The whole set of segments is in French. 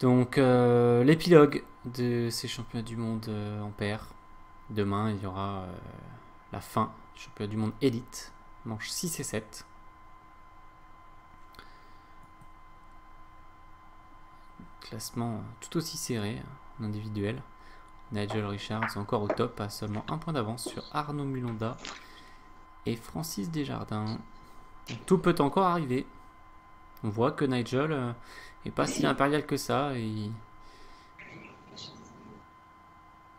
Donc l'épilogue de ces championnats du monde en paire. Demain, il y aura la fin du championnat du monde élite, manche 6 et 7. Classement tout aussi serré en individuel. Nigel Richards encore au top, à seulement un point d'avance sur Arnaud Mulonda et Francis Desjardins. Donc, tout peut encore arriver. On voit que Nigel est pas si impérial que ça et il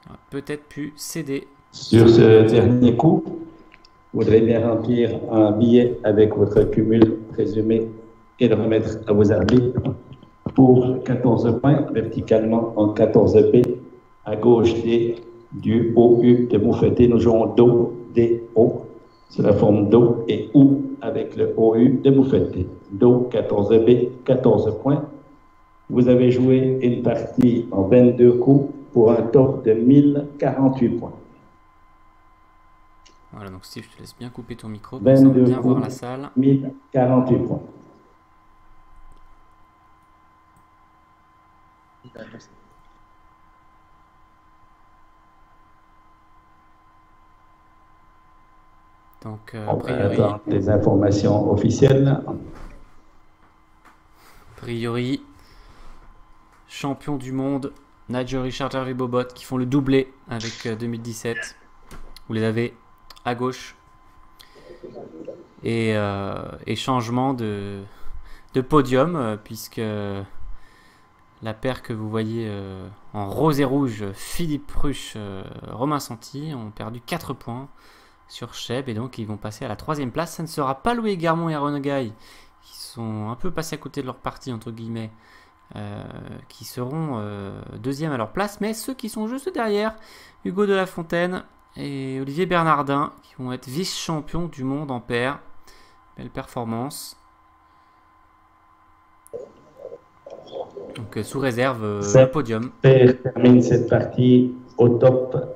aurait peut-être pu céder. Sur ce dernier coup, vous voudrez bien remplir un billet avec votre cumul présumé et le remettre à vos arbitres pour 14 points, verticalement en 14B, à gauche du OU de Moufeté. Nous jouons Do, D, O, c'est la forme Do, et OU avec le OU de Moufeté. Do, 14B, 14 points. Vous avez joué une partie en 22 coups pour un top de 1048 points. Voilà, donc Steve, je te laisse bien couper ton micro, pour 22 bien coups, voir la salle. 1048 points. Donc, On va attendre les informations officielles. A priori, champion du monde, Nigel Richards, Hervé Bobot, qui font le doublé avec 2017. Vous les avez à gauche. Et changement de podium, puisque la paire que vous voyez en rose et rouge, Philippe Ruche, Romain Santi, ont perdu 4 points sur Cheb, et donc ils vont passer à la 3e place. Ça ne sera pas Louis Garmon et Aaron Guy, qui sont un peu passés à côté de leur partie, entre guillemets, qui seront 2e à leur place, mais ceux qui sont juste derrière, Hugo de la Fontaine et Olivier Bernardin, qui vont être vice-champions du monde en paire. Belle performance. Donc sous réserve le podium. Termine cette partie au top.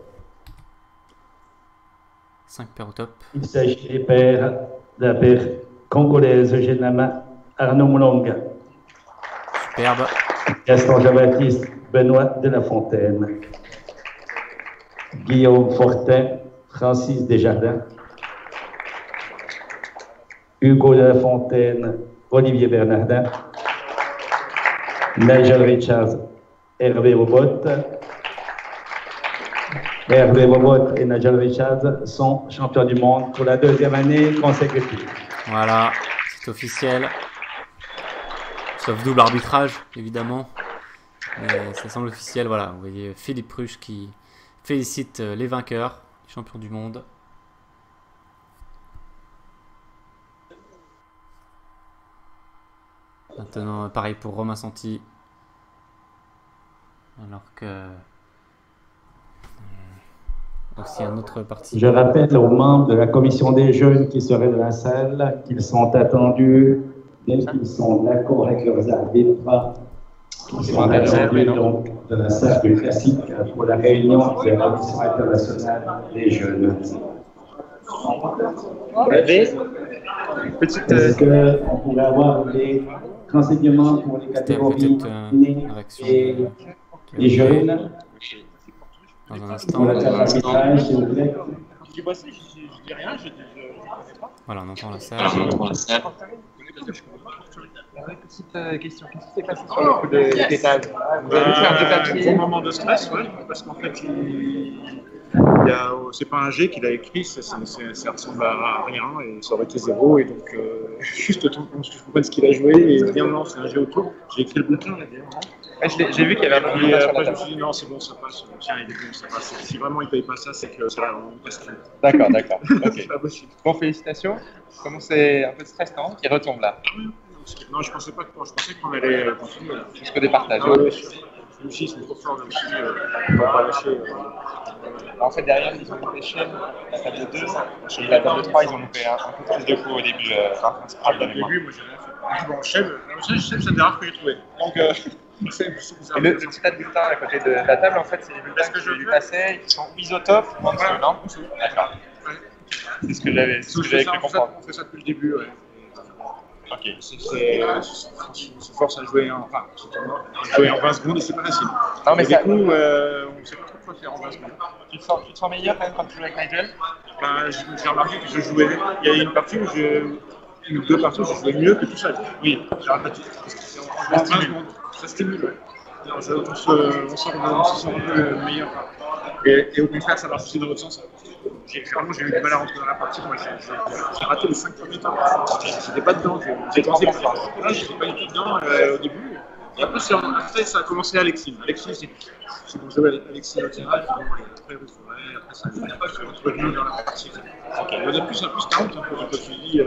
5 paires au top. Il s'agit des paires de la paire congolaise Genama Arnaud Moulonga. Superbe. Gaston Jean-Baptiste Benoît de la Fontaine. Guillaume Fortin, Francis Desjardins. Hugo de la Fontaine, Olivier Bernardin. Nigel Richards, Hervé Bobot. Hervé Bobot et Nigel Richards sont champions du monde pour la 2e année consécutive. Voilà, c'est officiel. Sauf double arbitrage, évidemment. Mais ça semble officiel. Voilà, vous voyez Philippe Ruche qui félicite les vainqueurs, champions du monde. Maintenant, pareil pour Romain Santi. Alors que... aussi un autre parti. Je rappelle aux membres de la commission des jeunes qui seraient dans la salle qu'ils sont attendus, dès qu'ils sont d'accord avec leurs arbitres, ils sont attendus donc de la salle du classique pour la réunion de la commission internationale des jeunes. Est-ce qu'on pourrait avoir des renseignements pour les catégories et les jeunes? Dans un instant. Pour l'arbitrage, s'il vous plaît. Je dis rien, je voilà, on entend la salle. Petite question, qu'est-ce qui s'est passé sur le coup de d'étage? Vous avez fait un deux papiers? Un moment de stress, oui, parce qu'en fait, c'est pas un G qu'il a écrit, ça ressemble à rien, et ça aurait été 0, et donc juste le temps que je comprenne ce qu'il a joué, et bien non, c'est un G autour. J'ai écrit le bouquin, là, d'ailleurs. J'ai vu qu'il y avait un peu de après, je me suis dit, non, c'est bon, ça passe, tiens, il est bon, ça passe. Si vraiment il paye pas ça, c'est que c'est vraiment question. D'accord, ok. C'est pas possible. Bon, félicitations. Comment c'est un peu de stress, non? Qui retombe là? Non, je pensais qu'on allait continuer. Jusqu'au départage. Ah, oui, je me suis dit, c'est trop fort, je me suis dit, on va pas lâcher. En fait, derrière, ils ont loupé Cheb, la table de 2, et la table de 3, ils ont loupé un peu plus de coups au début. Au début, moi, j'ai rien fait. Bon, Cheb, c'est le dernier que j'ai trouvé. Donc, c'est bizarre. Et le petit tas de bulletins à côté de la table, en fait, c'est les bulletins que je lui passais, qui sont isotopes en dessous, non? D'accord. C'est ce que j'avais cru comprendre. On fait ça depuis le début, ouais. Ok. Se force à jouer en 20 secondes et c'est pas facile. Non, mais Et ça, du coup, on sait pas trop quoi faire en 20 secondes. tu te sens meilleur quand même quand tu joues avec Nigel? Ben, j'ai remarqué que je jouais. Il y a une partie où une ou deux parties où je jouais mieux que tout seul. Oui, j'ai remarqué. Parce que c'est en 20 secondes. Ça stimule, ouais. Alors, on se sent un peu meilleur. Et au contraire, ça marche aussi dans l'autre sens. Vraiment, j'ai eu du mal à rentrer dans la partie. Moi, j'ai raté les 5 premiers temps. J'étais pas dedans. J'ai commencé par ça. J'étais pas du tout dedans au début. Et après, ça a commencé à Alexis. Alexis, j'ai joué avec Alexis au tirage. Après, ça a revenu dans la partie. Au début, c'est un peu scout. Quand tu dis,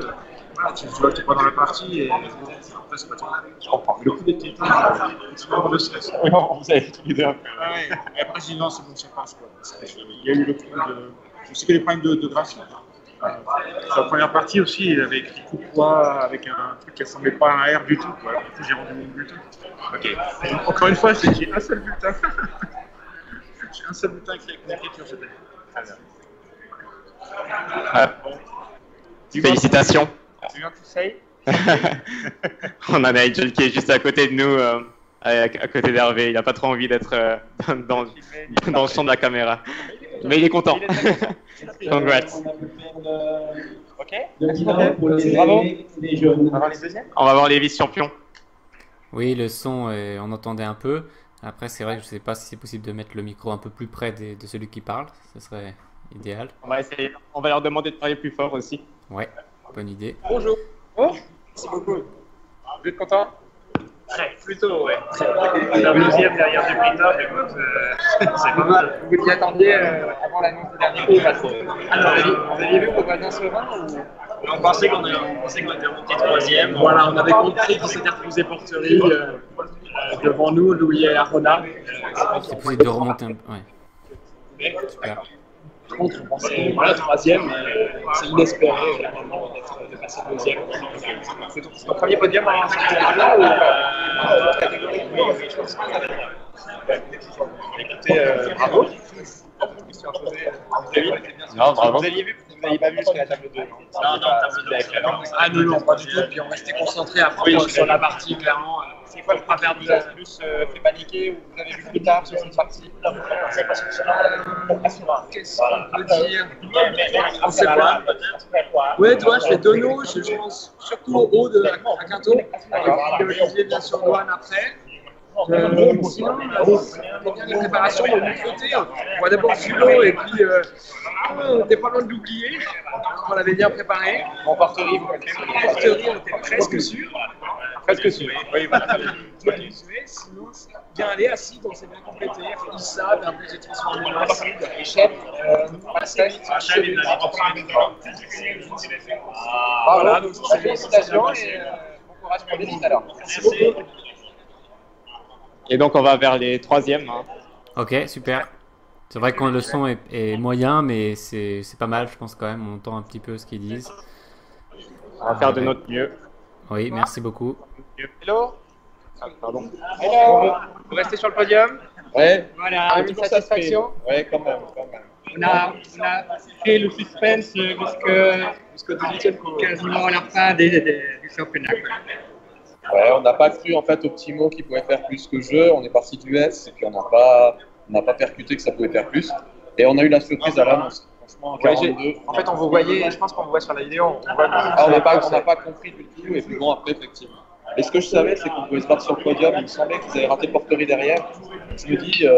voilà, tu vois que tu es pas dans la partie et après, c'est pas toi. Je comprends. Le coup d'été, c'est vraiment de stress. Oui, non, vous avez tous les deux un peu. Ouais. Et après, j'ai dit non, c'est bon, ça passe. Quoi. Il y a eu le coup de. Je sais que les problèmes de graphique. Sur la première partie aussi, il avait écrit coup de poids avec un truc qui ne ressemblait pas à un R du tout. Quoi. Du coup, j'ai rendu mon bulletin. Ok. Donc, encore une fois, j'ai un seul bulletin. J'ai un seul bulletin avec l'écriture, c'était. Très bien. Bon. Félicitations. Tu viens de say? On a Nigel qui est juste à côté de nous, à côté d'Hervé. Il n'a pas trop envie d'être dans le champ de la caméra. Mais il est content. Congrats. Ok. Bravo. Les jeunes. On va voir les deuxièmes. On va voir les vice-champions. Oui, le son, on entendait un peu. Après, c'est vrai que je ne sais pas si c'est possible de mettre le micro un peu plus près de celui qui parle. Ce serait idéal. On va essayer. On va leur demander de parler plus fort aussi. Ouais, bonne idée. Bonjour. Oh, Merci beaucoup. vous êtes content? Plutôt, ouais. La deuxième derrière du Brita, écoute, c'est pas mal. Vous vous y attendiez avant l'annonce du dernier coup parce que vous aviez vu vos voisins sereins ou... On pensait qu'on était remonté troisième. Voilà, on avait compris qu'on s'était refusé porterie devant nous, Louis et Arona. C'est possible de remonter un peu. Ouais. Super. Par contre, on pensait, voilà, troisième, c'est inespéré vraiment de passer deuxième. C'est ton premier podium en championnat ou en autre catégorie? Oui, je pense que écoutez, bravo. Non, bravo. Vous n'aviez pas vu jusqu'à la table 2? Non, table 2. Ah non, pas du tout. Puis on restait concentré après sur la partie, clairement. C'est quoi le travers qui vous a plus fait paniquer ou vous avez vu plus tard sur cette partie? Qu'est-ce qu'on peut dire? On sait pas. Ouais, toi, je fais Dono, je pense surtout au haut à Quinto. Et puis Olivier, bien sûr, Douane après. Sinon, les dernières préparations, de mon côté, on voit d'abord Zulo et puis on était pas loin de l'oublier. On l'avait bien préparé. En porterie, vous Porterie, on était presque sûr. presque sûr. Oui, voilà. Sinon, c'est bien allé, acide, on s'est bien complété. Issa, un peu j'ai transformé en acide. Et Chef, assez vite. Voilà, donc félicitations et bon courage pour les alors. Merci. Et donc on va vers les troisièmes. Hein. Ok, super. C'est vrai que le son est moyen, mais c'est pas mal, je pense quand même. On entend un petit peu ce qu'ils disent. On va faire de notre mieux. Oui, merci beaucoup. Hello. Ah, pardon. Hello. Vous restez sur le podium? Ouais, Voilà, une satisfaction. ouais, quand même, quand même. On a créé le suspense jusqu'au 18e, quasiment à la fin du championnat. Ouais, on n'a pas cru en fait au petit mot qui pouvait faire plus que jeu. On est parti du S et puis on n'a pas percuté que ça pouvait faire plus. Et on a eu la surprise à l'annonce. Franchement, en 42. En fait, on vous voyait, je pense qu'on vous voit sur la vidéo. On n'a pas compris du tout. Et puis bon, après, effectivement. Et ce que je savais, c'est qu'on pouvait se battre sur le podium. Il me semblait qu'ils avaient raté porterie derrière. Je me dis,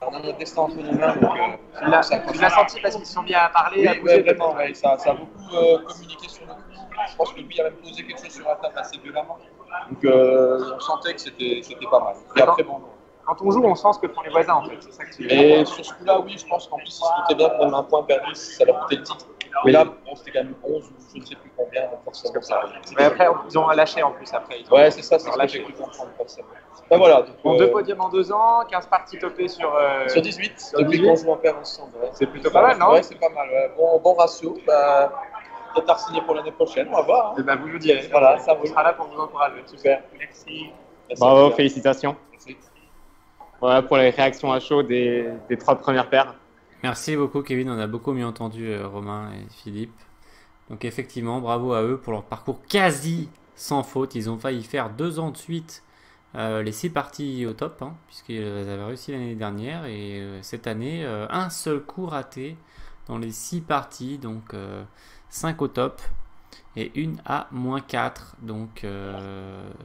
on a notre destin entre nos mains. Donc, tu l'as senti parce qu'ils se sont mis à parler, à oui, bouger. vraiment, ouais, ça a beaucoup communiqué sur le coup. Je pense que lui a même posé quelque chose sur la table assez violemment. Donc on sentait que c'était pas mal. Et après, bon. Quand on joue, on sent ce que font les voisins en fait. C'est ça que tu... Et sur ce coup-là, oui, je pense qu'en plus, ils se doutaient bien que même un point perdu, ça leur coûtait le titre. Mais là, bon, c'était quand même 11 ou je ne sais plus combien, donc forcément ça. Mais après, ils ont lâché en plus après. Ouais, c'est ça, c'est ce que j'ai cru comprendre forcément. Ben voilà. Donc, 2 podiums en 2 ans, 15 parties topées sur 18, depuis qu'on joue en paire ensemble. Ouais. C'est plutôt pas mal, non? Ouais, c'est pas mal. Ouais. Bon ratio. Bah, peut-être à signer pour l'année prochaine, on va voir. Hein. Et ben, vous nous direz. Voilà, ça on sera là pour vous encourager. Super. Merci. Bravo, félicitations. Merci. Voilà pour les réactions à chaud des 3 premières paires. Merci beaucoup, Kevin. On a beaucoup mieux entendu Romain et Philippe. Donc effectivement, bravo à eux pour leur parcours quasi sans faute. Ils ont failli faire 2 ans de suite les 6 parties au top, hein, puisqu'ils avaient réussi l'année dernière. Et cette année, un seul coup raté dans les 6 parties, donc 5 au top et une à -4. Donc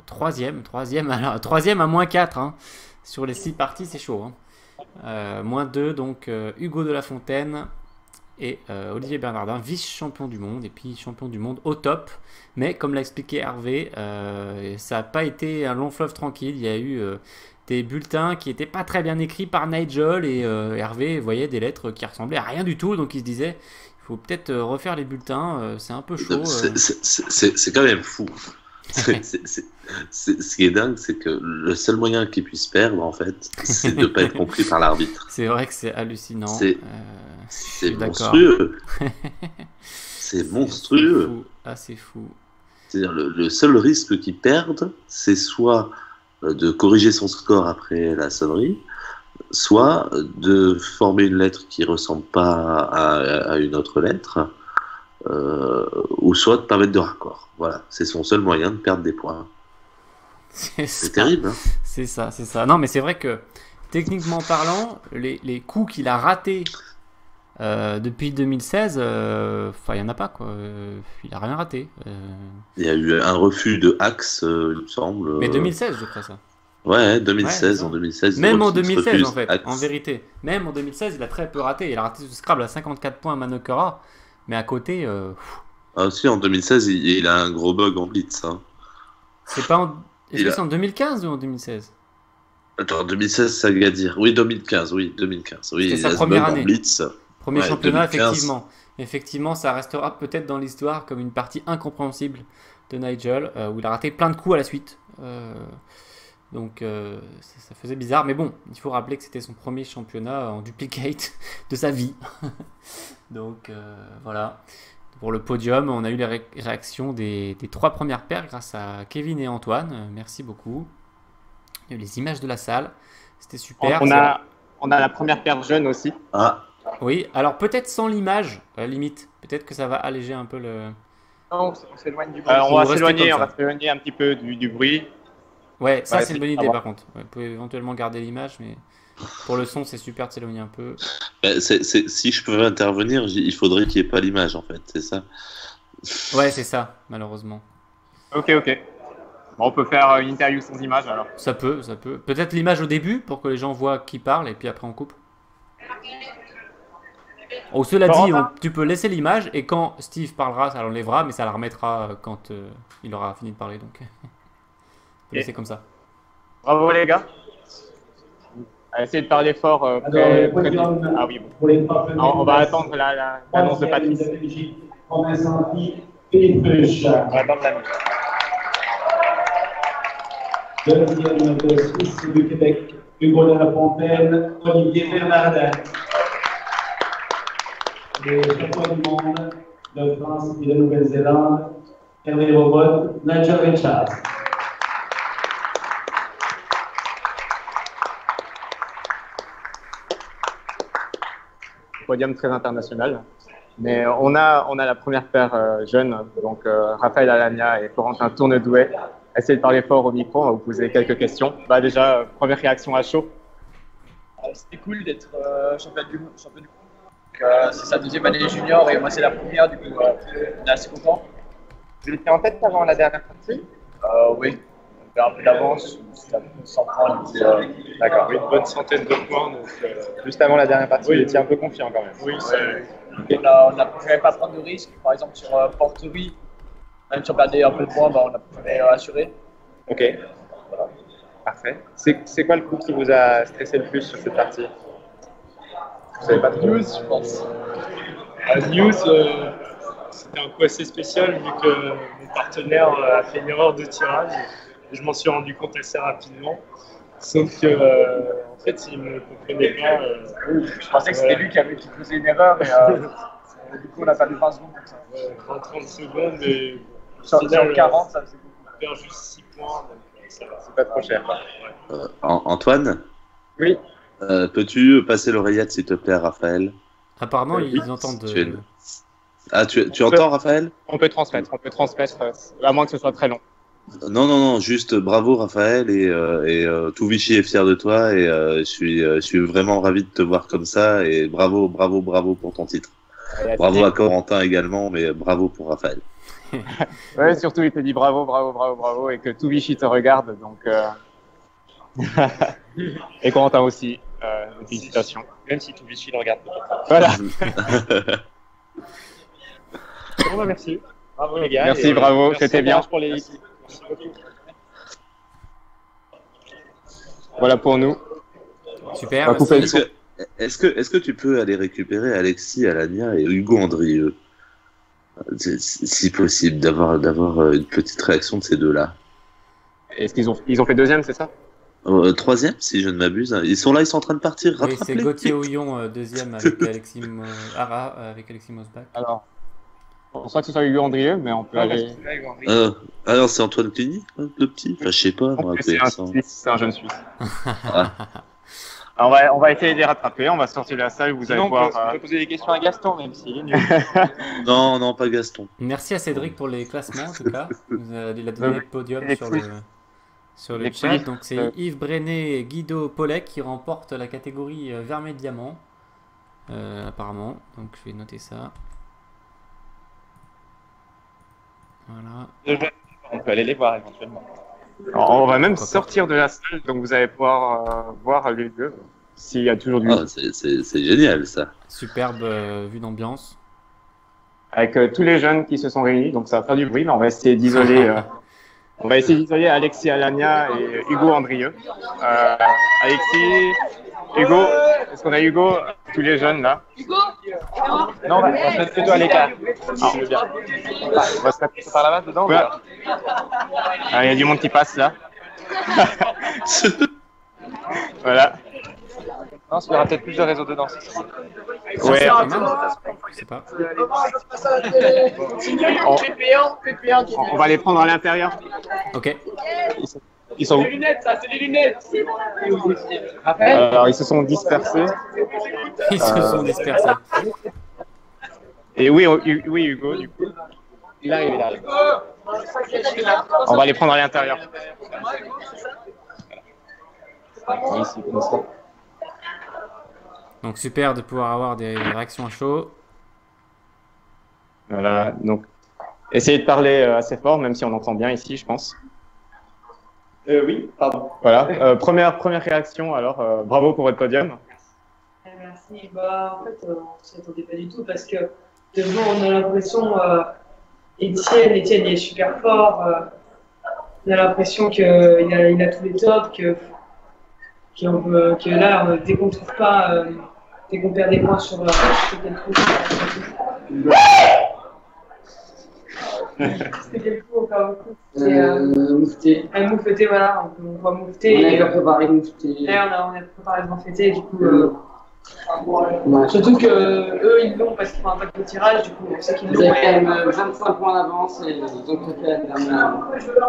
troisième à -4, hein. Sur les 6 parties, c'est chaud, hein. -2, donc Hugo de la Fontaine et Olivier Bernardin, vice-champion du monde, et puis champion du monde au top. Mais comme l'a expliqué Hervé, ça n'a pas été un long fleuve tranquille. Il y a eu des bulletins qui n'étaient pas très bien écrits par Nigel, et Hervé voyait des lettres qui ressemblaient à rien du tout, donc il se disait il faut peut-être refaire les bulletins, c'est un peu chaud. C'est quand même fou. Ce qui est dingue, c'est que le seul moyen qu'ils puissent perdre, en fait, c'est de ne pas être compris par l'arbitre. C'est vrai que c'est hallucinant. C'est monstrueux. C'est monstrueux. C'est fou. C'est-à-dire, le seul risque qu'ils perdent, c'est soit de corriger son score après la sonnerie, soit de former une lettre qui ne ressemble pas à une autre lettre, ou soit de permettre de raccord. Voilà, c'est son seul moyen de perdre des points. C'est terrible. Hein. C'est ça. Non, mais c'est vrai que, techniquement parlant, les coups qu'il a ratés depuis 2016, il n'y en a pas, quoi. Il n'a rien raté. Il y a eu un refus de Axe, il me semble. Mais 2016, je crois ça. Ouais, 2016. En 2016. Même en 2016, en fait, en vérité. Même en 2016, il a très peu raté. Il a raté ce Scrabble à 54 points à Manokora. Mais à côté. Ah, aussi, en 2016, il a un gros bug en blitz. Hein. C'est pas en. Est-ce que c'est en 2015 ou en 2016? Attends, 2016, ça veut dire. Oui, 2015. Oui, c'est sa première année. Blitz. Premier championnat, 2015. Effectivement, ça restera peut-être dans l'histoire comme une partie incompréhensible de Nigel, où il a raté plein de coups à la suite. Donc ça faisait bizarre, mais bon, il faut rappeler que c'était son premier championnat en duplicate de sa vie. Donc voilà, pour le podium, on a eu les réactions des 3 premières paires grâce à Kevin et Antoine, merci beaucoup. Il y a eu les images de la salle, c'était super. On a la première paire jeune aussi. Ah. Oui, alors peut-être sans l'image, à la limite, peut-être que ça va alléger un peu le... Non, on s'éloigne du bruit. On va s'éloigner un petit peu du bruit. Ouais, ça c'est une bonne idée par contre. Ouais, vous pouvez éventuellement garder l'image, mais pour le son, c'est super de s'éloigner un peu. Si je peux intervenir, il faudrait qu'il n'y ait pas l'image en fait, c'est ça. Ouais, c'est ça, malheureusement. Ok. Bon, on peut faire une interview sans image alors. Ça peut. Peut-être l'image au début pour que les gens voient qui parle et puis après on coupe. Oh, cela dit, tu peux laisser l'image et quand Steve parlera, ça l'enlèvera, mais ça la remettra quand il aura fini de parler. Donc, c'est comme ça. Bravo les gars. Essayez de parler fort. Ah oui, bon. On va attendre l'annonce de Patrice. On va attendre la musique. Deuxième de Suisse du Québec, Hugo de la Fontaine, Olivier Bernardin. Les champions du monde de France et de Nouvelle-Zélande, Hervé Robot, Nigel Richard. Podium très international. Mais on a la première paire jeune, donc Raphaël Alagna et Florentin Tournedouet. Essayez de parler fort au micro, on va vous poser quelques questions. Déjà, première réaction à chaud. C'était cool d'être champion du monde. C'est sa deuxième année junior et moi c'est la première, du coup on est assez content. Vous étiez en tête avant la dernière partie? Oui, on avait un peu d'avance, c'était 100 points. D'accord, une bonne centaine de points. Donc, juste avant la dernière partie, vous étiez un peu confiant quand même. Oui, on n'a préféré pas prendre de risques, par exemple sur Porterie, même si on perdait un peu de points, on a préféré assurer. Ok, voilà. Parfait. C'est quoi le coup qui vous a stressé le plus sur cette partie? Vous savez pas trop? News, je pense. News, c'était un coup assez spécial vu que mon partenaire a fait une erreur de tirage et je m'en suis rendu compte assez rapidement. Sauf que, en fait, il ne me comprenait pas. Je pensais que c'était lui qui faisait une erreur, mais du coup, on a perdu 20 secondes comme ça. 30 secondes, mais sur 40, ça faisait beaucoup. On perd juste 6 points, donc ça va. C'est pas trop cher. Antoine? Oui. Peux-tu passer l'oreillette, s'il te plaît, à Raphaël? Apparemment, ils entendent. Tu entends, Raphaël? On peut transmettre, à moins que ce soit très long. Non, non, non, juste bravo Raphaël tout Vichy est fier de toi et je suis vraiment ravi de te voir comme ça et bravo, bravo, bravo pour ton titre. Bravo à Corentin également, mais bravo pour Raphaël. Ouais, surtout il te dit bravo, bravo, bravo, bravo et que tout Vichy te regarde, donc et Corentin aussi. Félicitations. Même si tout Vichy le regarde. Voilà. Bon, bah, merci. Bravo les gars. Merci, bravo, merci c'était bien. Pour les... Merci. Voilà pour nous. Super. On va couper le merci. son. Est-ce que tu peux aller récupérer Alexis Alania et Hugo Andrieux, si possible, d'avoir une petite réaction de ces deux-là. Est-ce qu'ils ont fait deuxième, c'est ça? Troisième, si je ne m'abuse. Ils sont là, ils sont en train de partir. Oui, rattrape-les. c'est Gauthier Houillon, deuxième avec Alexis avec Alexis Mosbach. Alors, je pense pas que ce soit Hugo Andrieux, mais on peut aller. Alors, c'est Antoine Cluny, le petit. Enfin, je sais pas. Moi, C'est un sans- Suisse, c'est un jeune Suisse. Ah. Alors, on va essayer de les rattraper. On va sortir de la salle. Vous allez Sinon, voir. on peut poser des questions à Gaston, même s'il est nul. Non, non, pas Gaston. Merci à Cédric pour les classements en tout cas. Il a donné le podium Les sur le les chat. quiz. Donc c'est Yves Brenet et Guido Polek qui remportent la catégorie Vermeil Diamant. Apparemment. Donc je vais noter ça. Voilà. On peut aller les voir éventuellement. Alors, on va même sortir de la salle, donc vous allez pouvoir voir les deux s'il y a toujours du. Ah, c'est génial, ça. Superbe vue d'ambiance. Avec tous les jeunes qui se sont réunis, donc ça va faire du bruit, mais on va essayer d'isoler. On va essayer d'isoler Alexis Alania et Hugo Andrieux. Alexis, Hugo, est-ce qu'on a Hugo, tous les jeunes là? Non, on va se mettre plutôt à l'écart. Si tu veux bien. On va se mettre Par là-bas, dedans. Ouais. Ah, il y a du monde qui passe là. Voilà. Non, parce qu'il y aura peut-être plus de réseaux dedans. Ouais. Je sais pas. On va les prendre à l'intérieur. Ok. Ils sont où? C'est des lunettes. Alors, ils se sont dispersés. Ils se sont dispersés. Et oui, oui, Hugo, du coup. Il arrive, il arrive. On va les prendre à l'intérieur. Ici, comme ça. Donc super de pouvoir avoir des réactions à chaud. Voilà, donc essayez de parler assez fort, même si on entend bien ici, je pense. Oui, pardon. Voilà, première réaction, alors, bravo pour votre podium. Merci. Bah, en fait, on ne s'y attendait pas du tout parce que devant, on a l'impression, Étienne, il est super fort. On a l'impression qu'il a tous les tops, que là, dès qu'on ne trouve pas, dès qu'on perd des points sur quel coup. C'était quel coup encore beaucoup? Moufté. Moufté, voilà, on voit Moufté. On a préparé Moufté. On a préparé le Moufté, du coup. Surtout que eux ils l'ont parce qu'ils font un pack de tirage, du coup on sait qu'ils Ils l'ont. avaient quand même 25 points d'avance et ils ont préféré la dernière.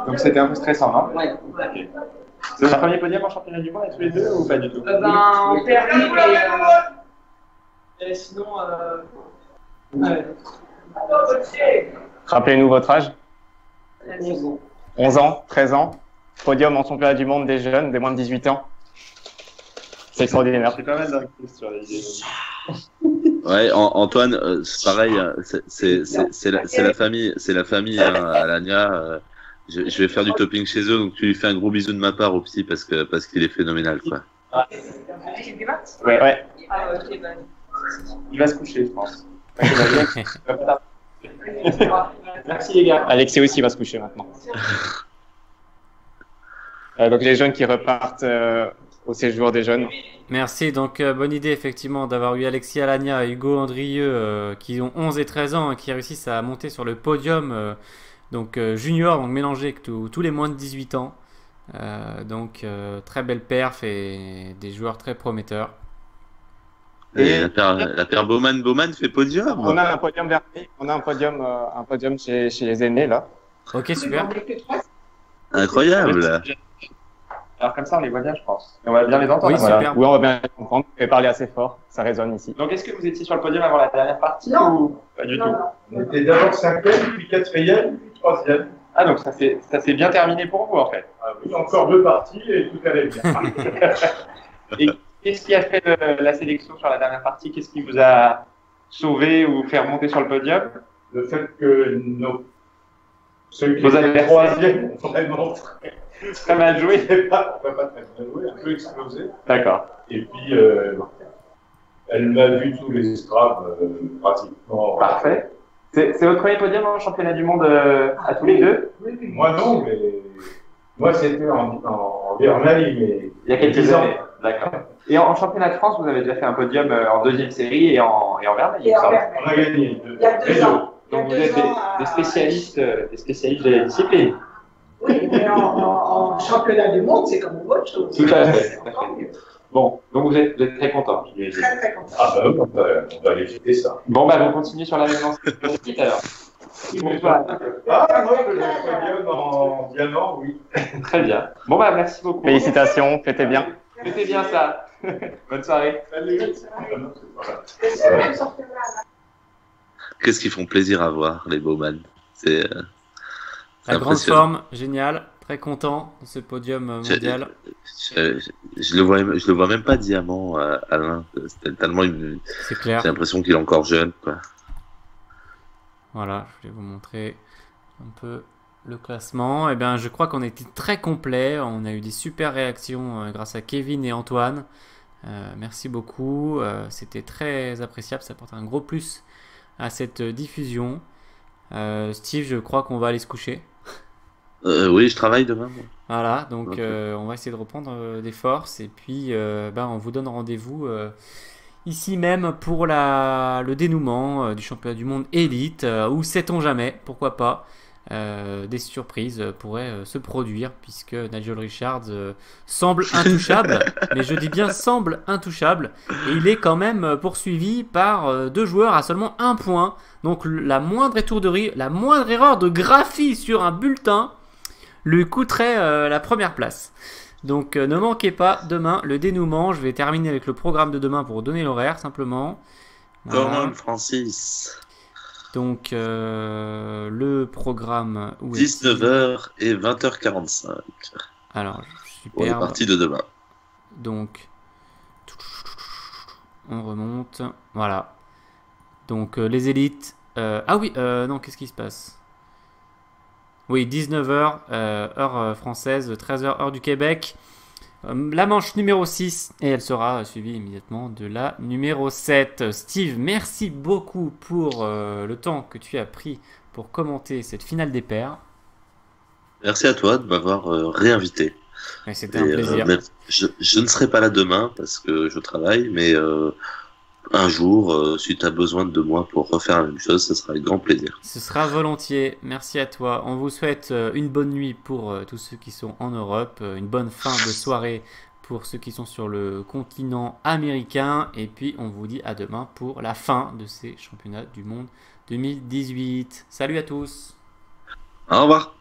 Donc c'était un peu stressant, non? Ouais. C'est le premier podium en championnat du monde avec tous les deux ou pas du tout? En permis, mais sinon. Ouais. Rappelez-nous votre âge. 11 ans. 11 ans, 13 ans. Podium en championnat du monde des jeunes, des moins de 18 ans. C'est extraordinaire. C'est pas mal d'inquiétude sur l'idée. Ouais, Antoine, c'est pareil, c'est la famille hein, Alania. Je vais faire du topping chez eux, donc tu lui fais un gros bisou de ma part au petit parce qu'il est phénoménal, quoi. Ouais. Ah, ok, bah. Il va se coucher, je pense. Merci les gars. Alexis aussi va se coucher maintenant. Donc les jeunes qui repartent au séjour des jeunes. Merci, donc bonne idée effectivement d'avoir eu Alexis Alania et Hugo Andrieux qui ont 11 et 13 ans et qui réussissent à monter sur le podium junior, donc mélangé avec tous les moins de 18 ans. Très belle perf et des joueurs très prometteurs. Et la paire Bowman fait podium. On a un podium vermeil, on a un podium chez les aînés là. Ok, super. Incroyable. Alors comme ça on les voit bien je pense. Et on va bien les entendre. Oui, Voilà. super. Oui, on va bien les comprendre et parler assez fort, ça résonne ici. Donc est-ce que vous étiez sur le podium avant la dernière partie Non. ou pas du tout? On était d'abord 5e, puis 4e, puis 3e. Ah, donc ça s'est bien terminé pour vous, en fait. Ah oui, encore 2 parties et tout allait bien. Et qu'est-ce qui a fait la sélection sur la dernière partie? Qu'est-ce qui vous a sauvé ou fait remonter sur le podium? Le fait que ceux qui Vos étaient adversaires. troisième ont vraiment Très mal joué. pas très bien joué, un peu explosé. D'accord. Et puis, elle m'a vu tous les straves pratiquement. Parfait. C'est votre premier podium en championnat du monde à tous les deux? Moi non, mais moi c'était en Birmanie, mais Il y a quelques années. D'accord. Et en championnat de France, vous avez déjà fait un podium en deuxième série et en Vermeil, il me semble. on a gagné. Il y a 2 ans. Donc vous êtes des spécialistes de la discipline. Oui, mais en championnat du monde, c'est comme autre chose. Tout à fait. Bon, donc vous êtes très content. Très, très content. Ah ben on va aller fêter ça. Bon, bah, vous continuez sur la même lancée alors. Bonsoir. Ah, moi je le podium en diamant, oui. Très bien. Bon, bah, merci beaucoup. Félicitations, fêtez bien. C'était bien ça. Bonne soirée. Salut. Qu'est-ce qu'ils font plaisir à voir, les Bowman. C'est La grande impressionnant. forme, génial. Très content de ce podium mondial. Je le vois même pas diamant, Alain. C'était tellement C'est clair. j'ai l'impression qu'il est encore jeune, quoi. Voilà, je vais vous montrer un peu le classement. Eh bien, je crois qu'on a été très complet. On a eu des super réactions grâce à Kevin et Antoine. Merci beaucoup. C'était très appréciable. Ça apporte un gros plus à cette diffusion. Steve, je crois qu'on va aller se coucher. Oui, je travaille demain, moi. Voilà, donc Ok. on va essayer de reprendre des forces. Et puis, on vous donne rendez-vous ici même pour le dénouement du championnat du monde élite, ou sait-on jamais, pourquoi pas, des surprises pourraient se produire puisque Nigel Richards semble intouchable, mais je dis bien semble intouchable, et il est quand même poursuivi par 2 joueurs à seulement 1 point. Donc la moindre étourderie, la moindre erreur de graphie sur un bulletin lui coûterait la première place. Donc ne manquez pas demain le dénouement. Je vais terminer avec le programme de demain pour donner l'horaire simplement. Voilà. Comment, Francis? Donc le programme où 19h et 20h45 alors pour les superbe. parties de demain. Donc on remonte. Voilà. Donc les élites. Ah oui, non, qu'est-ce qui se passe? Oui, 19h, heure française, 13h, heure du Québec. La manche numéro 6, et elle sera suivie immédiatement de la numéro 7. Steve, merci beaucoup pour le temps que tu as pris pour commenter cette finale des pairs. Merci à toi de m'avoir réinvité. Et c'était un plaisir. Je ne serai pas là demain parce que je travaille, mais un jour, si tu as besoin de moi pour refaire la même chose, ce sera avec grand plaisir. Ce sera volontiers. Merci à toi. On vous souhaite une bonne nuit pour tous ceux qui sont en Europe, une bonne fin de soirée pour ceux qui sont sur le continent américain, et puis on vous dit à demain pour la fin de ces championnats du monde 2018. Salut à tous. Au revoir.